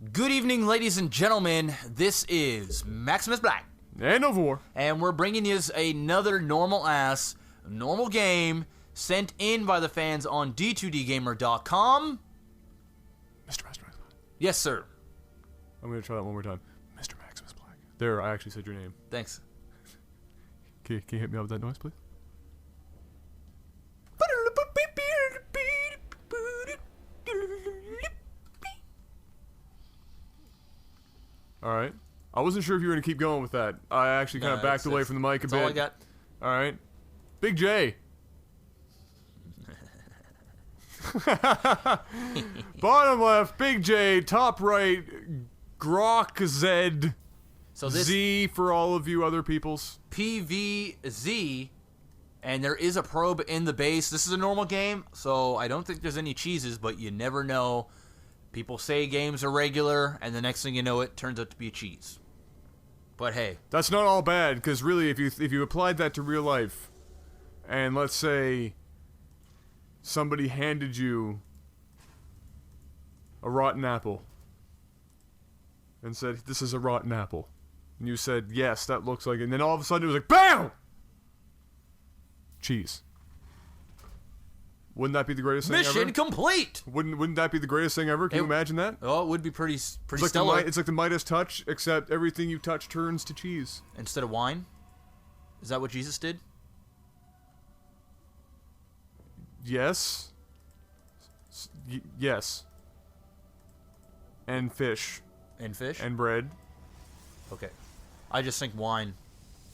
Good evening, ladies and gentlemen. This is Maximus Black. And Novor. And we're bringing you another normal game sent in by the fans on d2dgamer.com. Mr. Maximus. Yes, sir. I'm going to try that one more time. Mr. Maximus Black. There, I actually said your name. Thanks. Can you hit me up with that noise, please? Alright. I wasn't sure if you were going to keep going with that. I actually kind of backed away from the mic a bit. That's all I got. Alright. BigJ. Bottom left, BigJ. Top right, GrorkZ. So this Z for all of you other peoples. PVZ, and there is a probe in the base. This is a normal game, so I don't think there's any cheeses, but you never know. People say games are regular, and the next thing you know, it turns out to be a cheese. But hey, that's not all bad, because really, if you applied that to real life, and let's say somebody handed you a rotten apple and said, "This is a rotten apple," and you said, "Yes, that looks like it," and then all of a sudden it was like, BAM! Cheese. Wouldn't that be the greatest thing ever? mission complete! Wouldn't that be the greatest thing ever? Can you imagine that? Oh, it would be pretty It's stellar. like the Midas touch, except everything you touch turns to cheese. Instead of wine? Is that what Jesus did? Yes. Yes. And fish. And fish? And bread. Okay. I just think wine.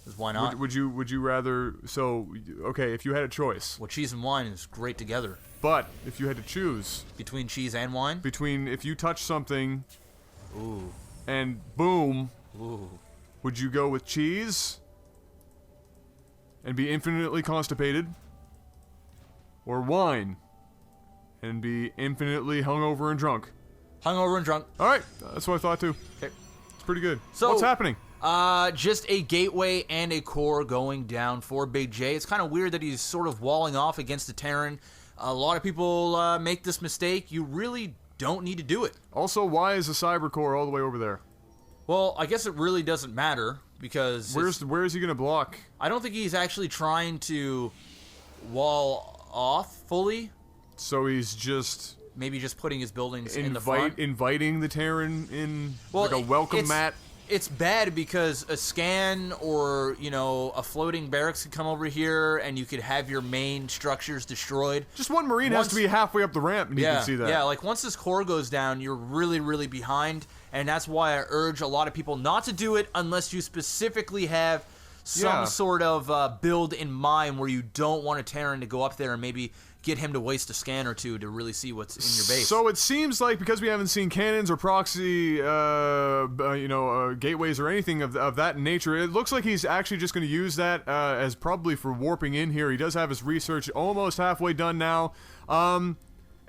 Because why not? Would you rather... So, okay, if you had a choice. Well, cheese and wine is great together. But, if you had to choose... Between cheese and wine? Between, if you touch something... Ooh. And boom... Ooh. Would you go with cheese? And be infinitely constipated? Or wine? And be infinitely hungover and drunk? Hungover and drunk. Alright, that's what I thought too. Okay. It's pretty good. So, what's happening? Just a gateway and a core going down for BigJ. It's kind of weird that he's sort of walling off against the Terran. A lot of people make this mistake. You really don't need to do it. Also, why is the cyber core all the way over there? Well, I guess it really doesn't matter, because... Where is he going to block? I don't think he's actually trying to wall off fully. So he's just... Maybe just putting his buildings in the front. Inviting the Terran in, well, like a welcome mat? It's bad because a scan or, you know, a floating barracks could come over here and you could have your main structures destroyed. Just one Marine has to be halfway up the ramp and you can see that. Yeah, like once this core goes down, you're really, really behind. And that's why I urge a lot of people not to do it unless you specifically have some sort of build in mind where you don't want a Terran to go up there and maybe get him to waste a scan or two to really see what's in your base. So it seems like, because we haven't seen cannons or proxy, gateways or anything of that nature, it looks like he's actually just going to use that as probably for warping in here. He does have his research almost halfway done now. And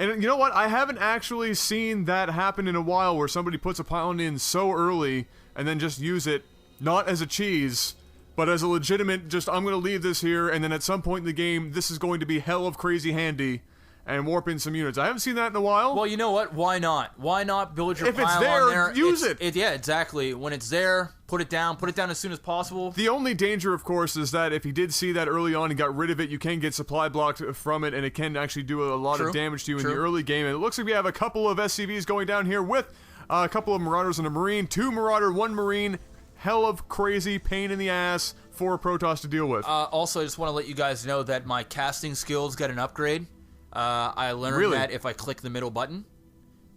you know what? I haven't actually seen that happen in a while, where somebody puts a pylon in so early and then just use it, not as a cheese, but as a legitimate, just, I'm going to leave this here, and then at some point in the game, this is going to be hell of crazy handy, and warp in some units. I haven't seen that in a while. Well, you know what? Why not? Why not build your pile on there? Use it! Yeah, exactly. When it's there, put it down as soon as possible. The only danger, of course, is that if he did see that early on and got rid of it, you can get supply blocked from it, and it can actually do a lot of damage to you in the early game. And it looks like we have a couple of SCVs going down here with a couple of Marauders and a Marine. 2 Marauder, 1 Marine. Hell of crazy pain in the ass for Protoss to deal with. Also, I just want to let you guys know that my casting skills got an upgrade. I learned that if I click the middle button,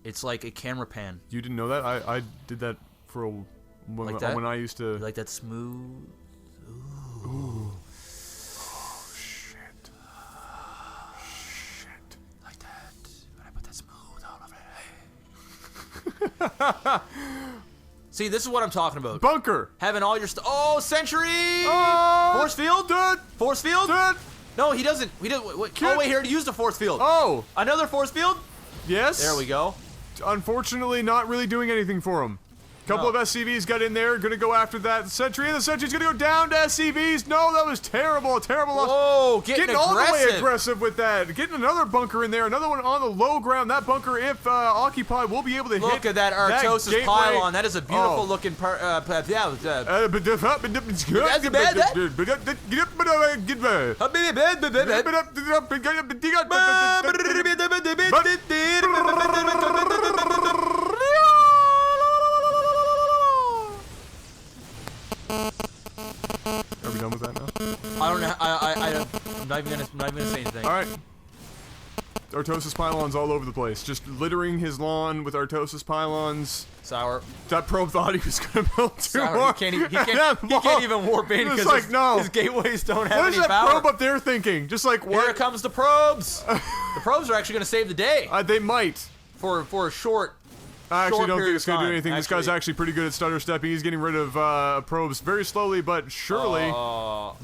it's like a camera pan. You didn't know that? I did that for when I used to... You like that smooth? Ooh. Oh, shit. Shit. Like that. When I put that smooth all over it. See, this is what I'm talking about. Bunker! Having all your Oh, sentry! Oh! Force field? Dude! Force field? Dude! No, he doesn't. Oh, wait, here, he used a force field. Oh! Another force field? Yes? There we go. Unfortunately, not really doing anything for him. Couple of SCVs got in there, gonna go after that sentry, and the sentry's gonna go down to SCVs. No, that was terrible, a terrible loss. Whoa, getting all the way aggressive with that. Getting another bunker in there, another one on the low ground. That bunker, if occupied, will be able to hit. Look at that Artosis pylon. That is a beautiful looking Are we done with that now? I don't know. I'm not even gonna say anything. All right. Artosis pylons all over the place, just littering his lawn with Artosis pylons. Sour. That probe thought he was gonna build two Sour. more. He can't even warp in because like, no. his gateways don't have What any is that power. probe up there thinking? Just like what? Here comes the probes. The probes are actually gonna save the day They might. for a short. I actually don't think it's going going to do anything. This guy's actually pretty good at stutter stepping. He's getting rid of probes very slowly, but surely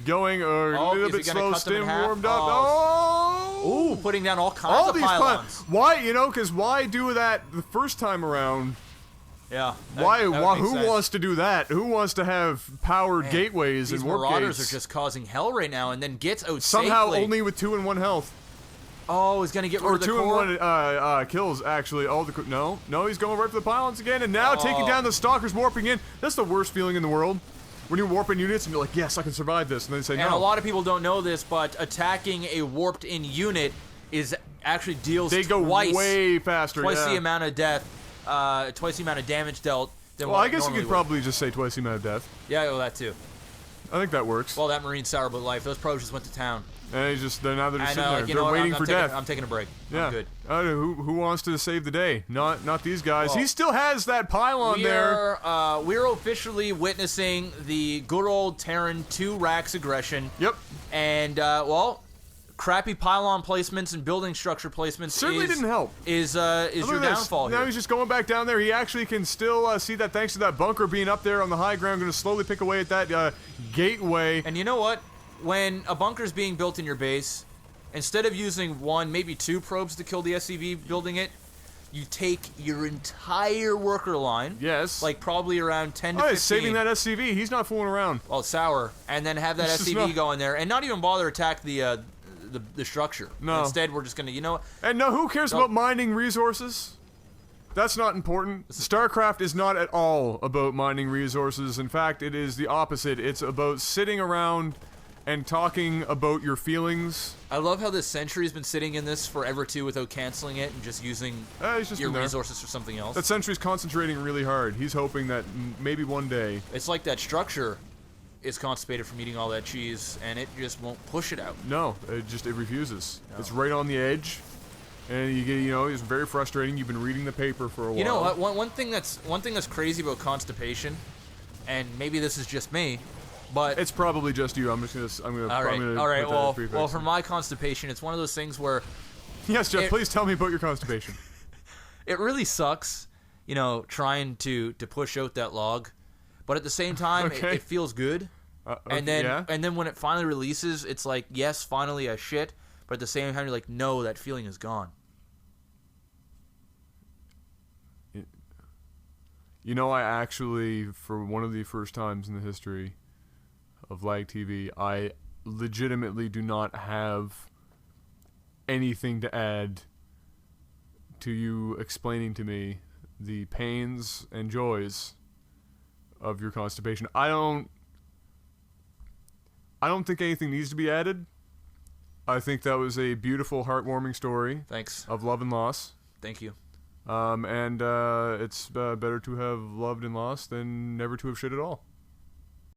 going a little bit slow. Stim warmed up. Oh! Ooh, putting down all kinds of pylons. Why, because why do that the first time around? Yeah. Who wants to do that? Who wants to have power gateways and warp Marauders gates? are just causing hell right now, and then gets out somehow safely. only with 2 and 1 health. Oh, he's gonna get rid of the 2 core. and 1 kills actually. All the no, he's going right for the pylons again, and now taking down the stalkers, warping in. That's the worst feeling in the world. When you're warping units and you're like, yes, I can survive this, and then they say no. And a lot of people don't know this, but attacking a warped-in unit deals they go way faster. Twice the amount of death, twice the amount of damage dealt. Than Well, what I guess you could would. probably just say twice the amount of death. Yeah, well, that too. I think that works. Well, that Marine sour but life. Those pros just went to town. And now they're just sitting there. You They're know waiting what? for death. I'm taking a break. Yeah. I'm good. Who wants to save the day? Not these guys. Well, he still has that pylon there. We're officially witnessing the good old Terran 2 Rax aggression. Yep. And, crappy pylon placements and building structure placements certainly didn't help. Is your downfall here. Now he's just going back down there. He actually can still see that thanks to that bunker being up there on the high ground, going to slowly pick away at that gateway. And you know what? When a bunker's being built in your base, instead of using 1, maybe 2 probes to kill the SCV building it, you take your entire worker line. Yes. Like probably around 10 to 15. He's saving that SCV. He's not fooling around. Well, sour. And then have that SCV go in there and not even bother attack the structure. No. Instead, we're just going to, And no, who cares about mining resources? That's not important. StarCraft is not at all about mining resources. In fact, it is the opposite. It's about sitting around and talking about your feelings. I love how this sentry's been sitting in this forever too without canceling it and just using your resources for something else. That sentry's concentrating really hard. He's hoping that maybe one day. It's like that structure is constipated from eating all that cheese and it just won't push it out. No, it refuses. No. It's right on the edge. And you get, it's very frustrating. You've been reading the paper for a while. You know what? One thing that's crazy about constipation, and maybe this is just me, but it's probably just you. I'm gonna. All right. Well, for my constipation, it's one of those things where. Yes, Jeff. Please tell me about your constipation. It really sucks, trying to push out that log, but at the same time, it feels good. And then when it finally releases, it's like, yes, finally I shit, but at the same time, you're like, no, that feeling is gone. I actually, for one of the first times in the history of LAGTV, I legitimately do not have anything to add to you explaining to me the pains and joys of your constipation. I don't think anything needs to be added. I think that was a beautiful, heartwarming story. Thanks. Of love and loss. Thank you. And it's better to have loved and lost than never to have shit at all.